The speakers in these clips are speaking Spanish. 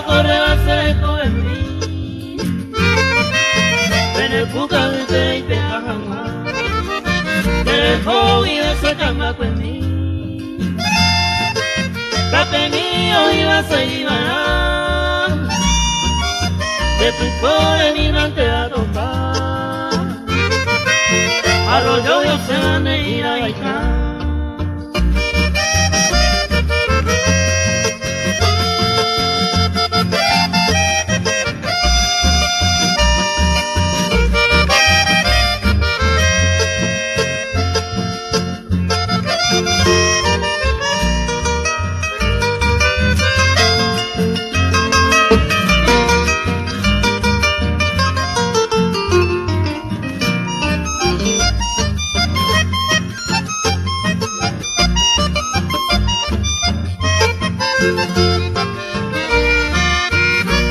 corre va a ser en mí. Penepuca de te y te ajama. Te dejó y ese camaco en mí. Tape mío iba a seguir ganando. De tu pobre mi no te va a tocar. Arroyo yo se van a ir a bailar.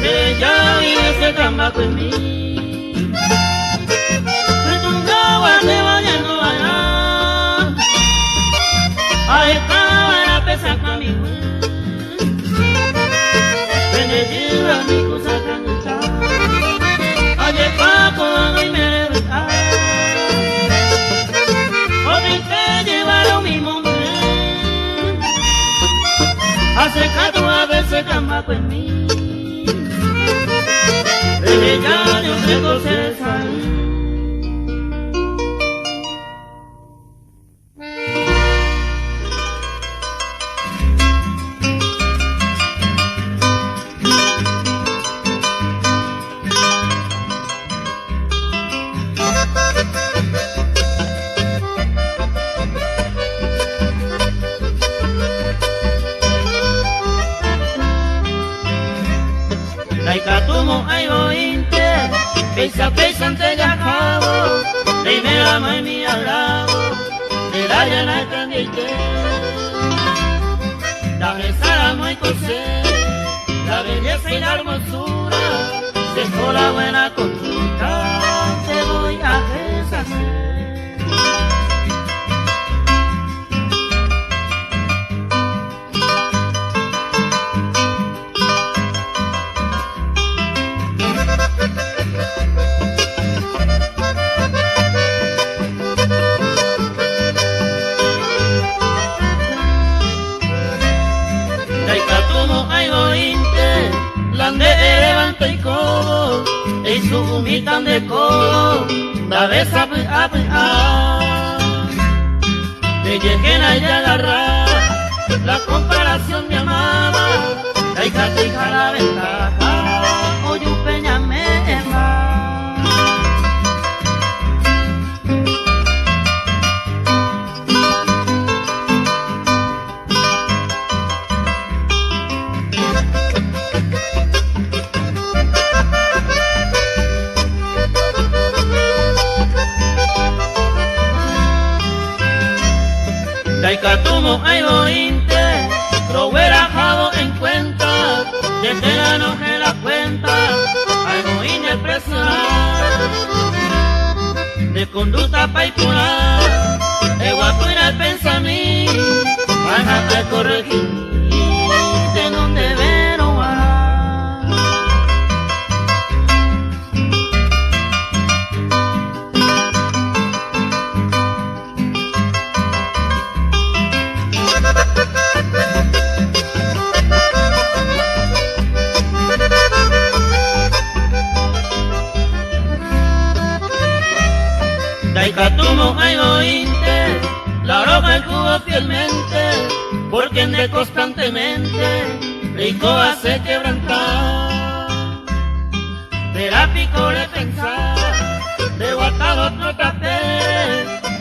Ella y ese camaco en mí. Retungaba de bañando allá. Ahí estaba la pesa conmigo. Benedicta mi cosa cancha. Oye Paco y me reta. Oye te llevaron mi nombre. Hace 14 camaco en mí. Ella yo tengo cereza. Laikatumo ay ointe, pesa ante yajabo, dime la mãe mi alabo, de la llana candite. La belleza la muy cosé, la belleza y la hermosura, se fue la buena conducta, te voy a deshacer. Lande levanta y codo, y su humitan de codo, da besa a te lleguen a ella agarrar, la comparación mi amada, la hija te hija la ventaja, oye un peña me Daikatumo ay ointe, Rowera jabo en cuenta, desde la noche la cuenta, ay oíne expresar, de conducta paipular, de guapo en el pensamiento, para corregir, de donde vero va. Daikatumo ay ointe, la roca el cubo fielmente, porque ande constantemente, rico hace quebrantar. Terápico de pensar, de guatado otro tapé,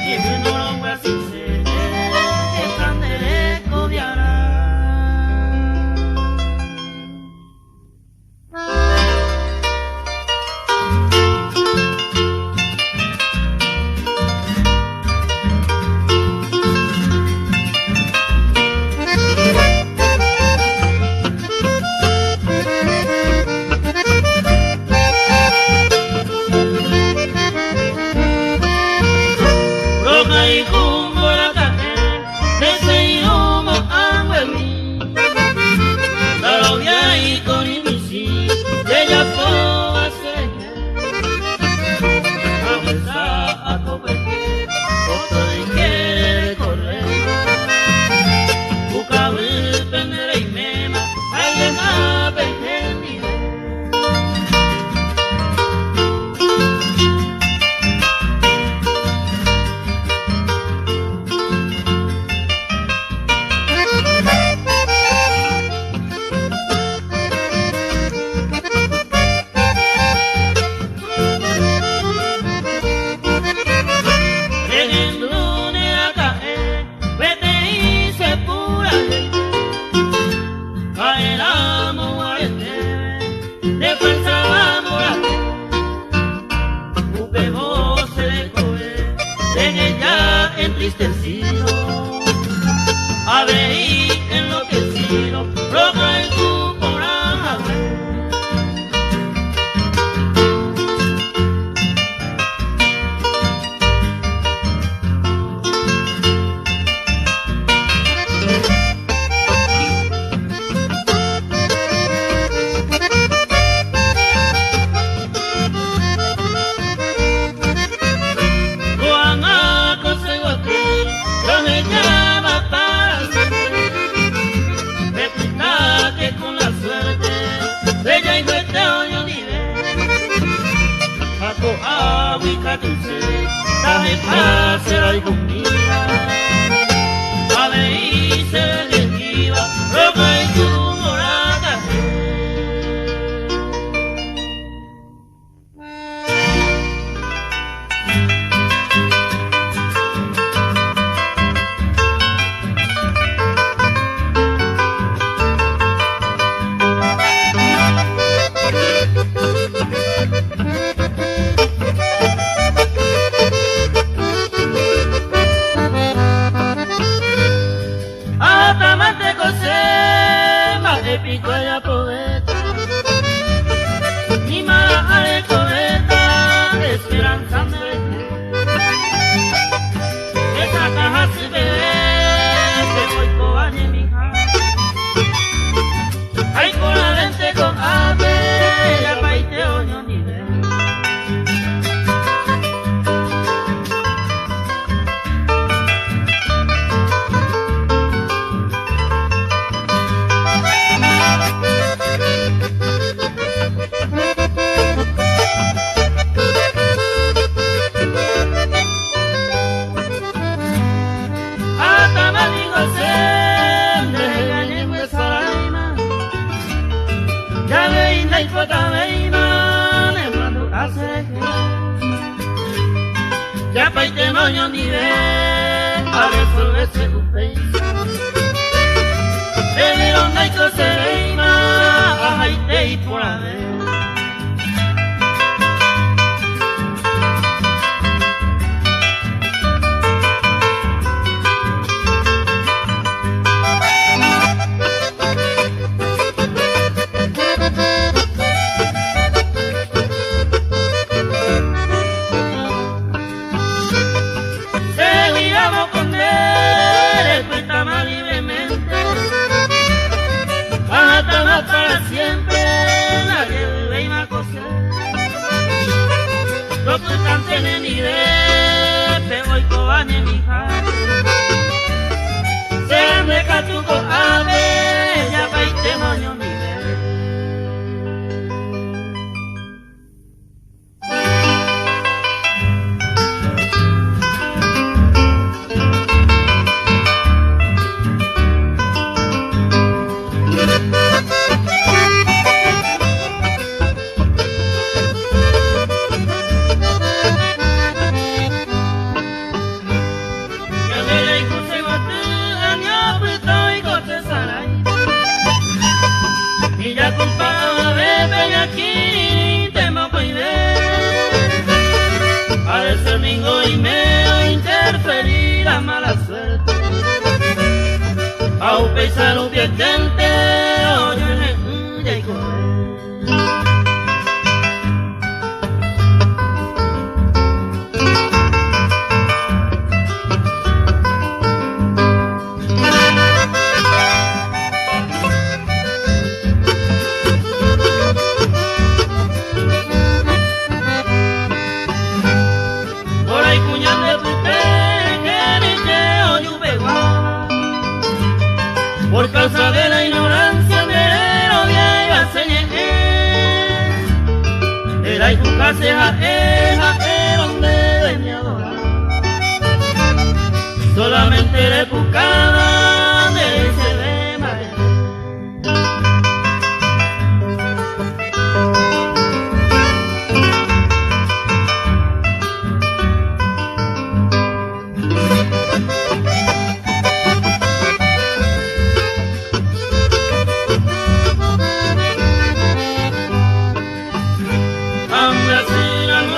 y no lo voy a sincero, que tan derecho de hará. pica dulce, dame pasar y comida. A ver, se desquiva, roca y tu morada. Épico ella poeta, mi mala arecoleta, esperanza me dejé. Esa caja se ve, que voy cobañe mi hija. Ay, con la lente con ave, ya paite oño ni ve. Ya paite moño ni ve, a resolverse tu pensa. De donde se reima, a jaite y por la vez. Para siempre nadie vive y más cosas. Los que canten en idea, pego y cobañe mi hija. Sean de catuco ave, ya paite moño mi ve. Domingo y me interferir la mala suerte. A un paisano viajante, oye, y correr. Por causa de la ignorancia de Herodia y Baseñe, era y tu casa es donde venía a adorar. Solamente le buscaba de ese de madre. Hambre sin amor.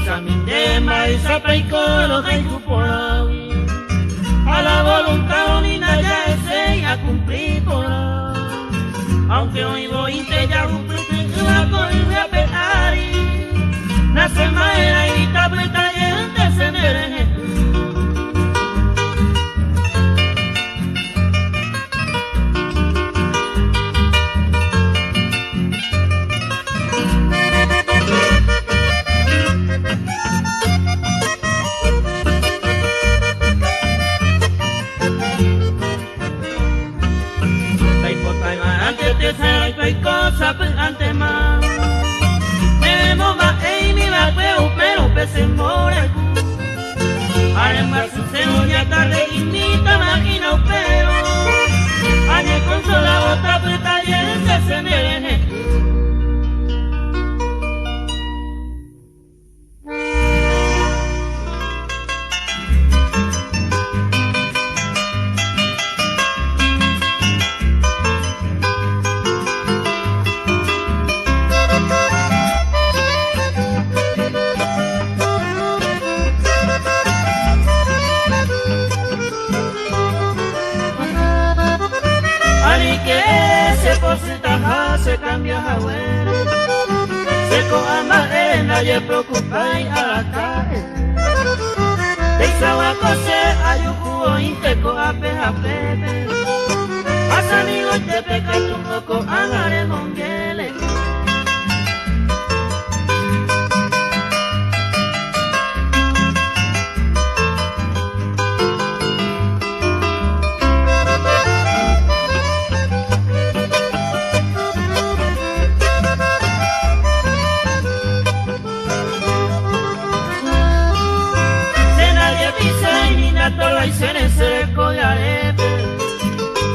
Samitema y Sapaicolo de Cupolawi. A la voluntad unida ya es a cumplir por ahí. Aunque hoy voy te ya cumplir la voy a pegar. Nace maera y tabla tallente se merece. Hay cosas antes más. Tenemos más y mi la veo, pero pese more. Además su ya tarde y ni te imagino, pero añe con sola otra puerta y el se merece. Se cambia a ver, se coja más en nadie preocupa y a la calle. De Isawa cose ayuku y te coja peja pepe. Haz amigos te peca tu poco agarre monguele. Y se collarepe,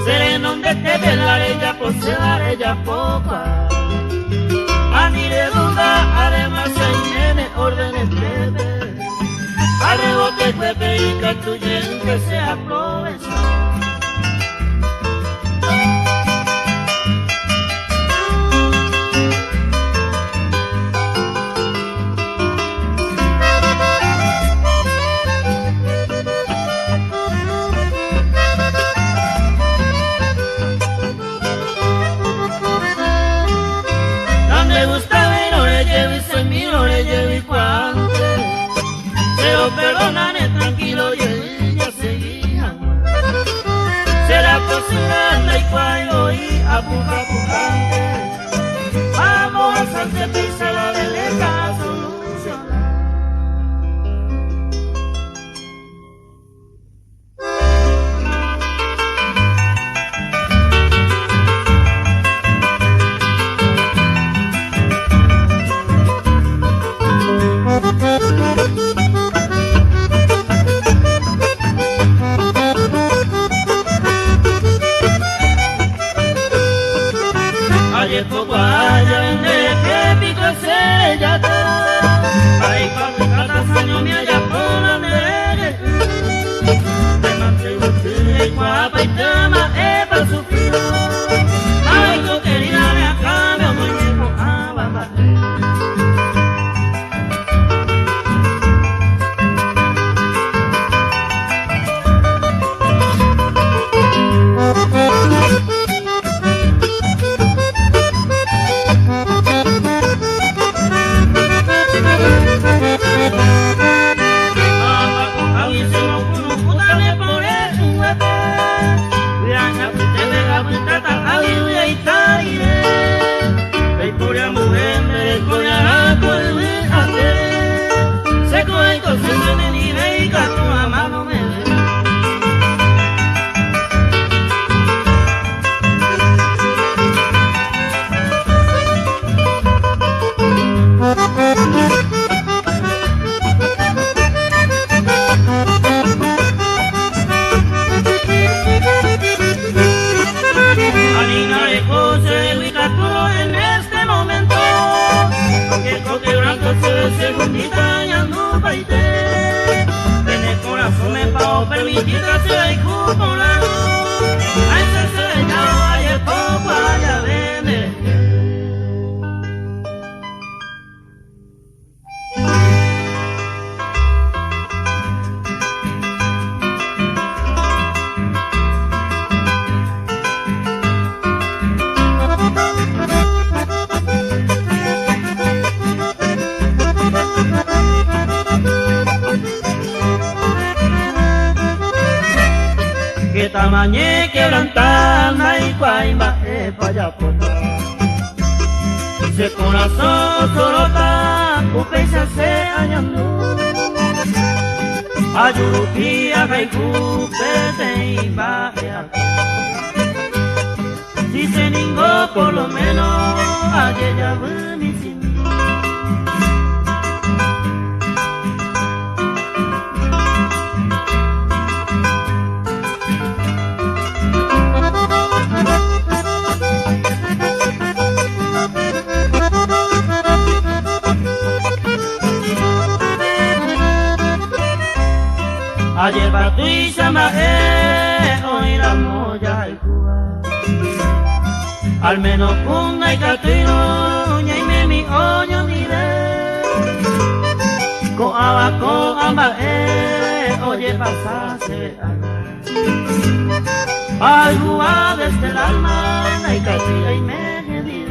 seré donde te velaré ya por ser ya poca. A ni de duda, además se viene órdenes pepe. A rebote pepe y catuyen que se aprovecha. Perdóname tranquilo y ella seguía. Será cocinando y cuando y apuja pujante. Vamos a Sánchez Pisa la veleta solucionar. Poco allá vende que pico se ya está. Ay, papi, no me haya por la negue. Te mantengo y guapa y tema para sufrir. Ay, yo quería de acá, me muñeco a bajar. Segundita ya no baité. Tener corazón me pago permitir que se hay como la luz. A ese sellado hay el poco allá vende. tamañe quebrantana y cuaima payapota. Se corazón sorota, upesa se añando. Ayurukia haiku pete y baje. Si se ningo por lo menos ayer ya mi sin. Ayer batu y sama hoy la moya y cuba. Al menos una y catuino y me mi oño mire. Con abaco amba oye pasase algo desde el alma y catuino y me diré.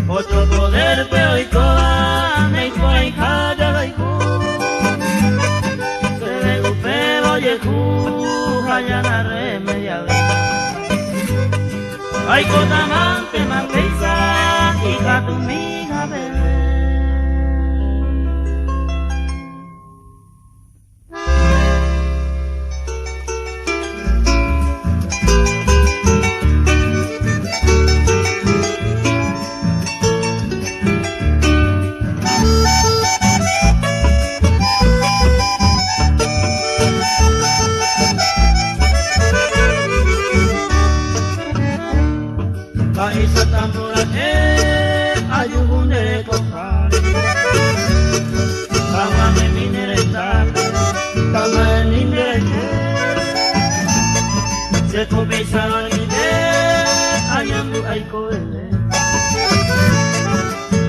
Otro poder pero y toda me y calla la hijo se ve un feo y allá la remedia ay cotamante manqueza y catumiga bebé. Esa tambora ayugunde cofare Tama me mineretale Tama me minerete Se comienza la idea Ayambu ay coele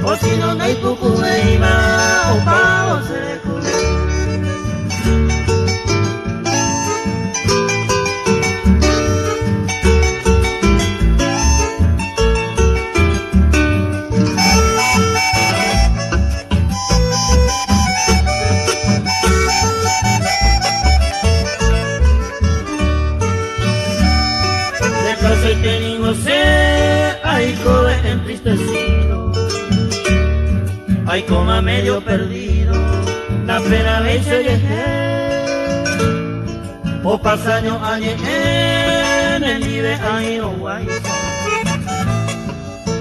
O si no hay cucueima O pao se cule. Soy tenido ay coe entristecido, ay coma medio perdido, la pena vez se dejé, o pasaño añe en el vive ahí no guay,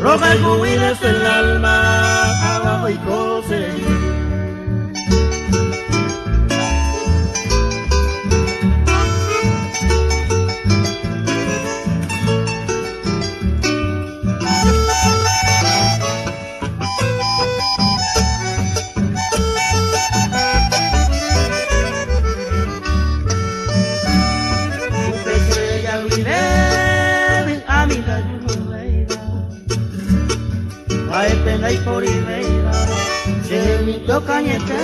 roja el cubides el alma, abajo y cose. A este ley por Ibeira, se me toca ñete,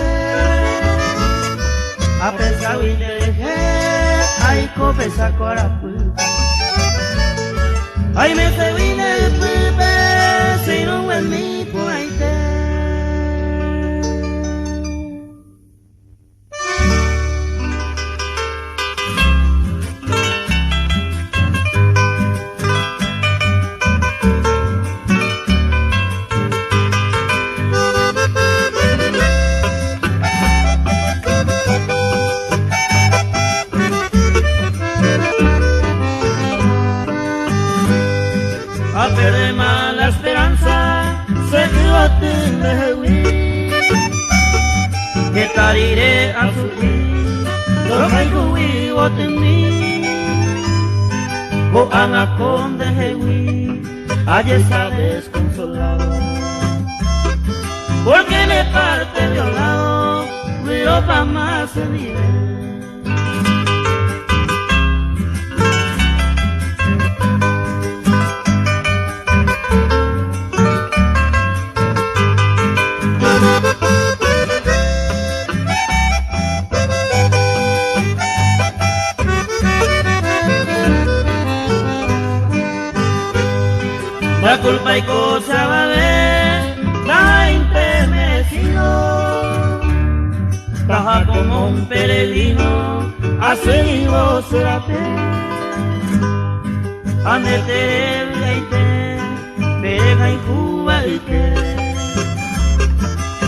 a pesar y le dejé, ay copesa coraputa, ay me se vine el pipe, si no es mi puente. A perder más la esperanza, se quedó a que tariré a subir, lo que hay o temí, o anacón de Jehuí, allá está desconsolado, porque le parte violado, pero pa' más se vive. culpa y cosa va a ver, está intermecido, baja como un peregrino, a seguido serate, andete viaite, pereja y Cuba y que,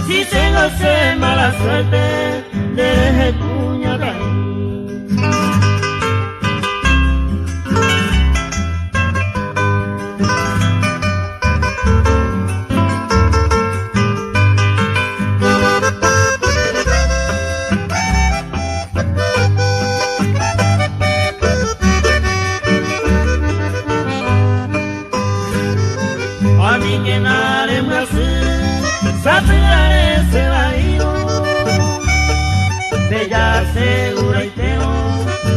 si se goce mala suerte, deje cuña caer. Ani que nare masi, saturare se bailo, bella segura y teo,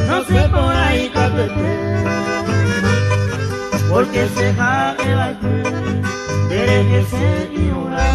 no sé por ahí capete, porque se jaque baile, quiere que se ignora.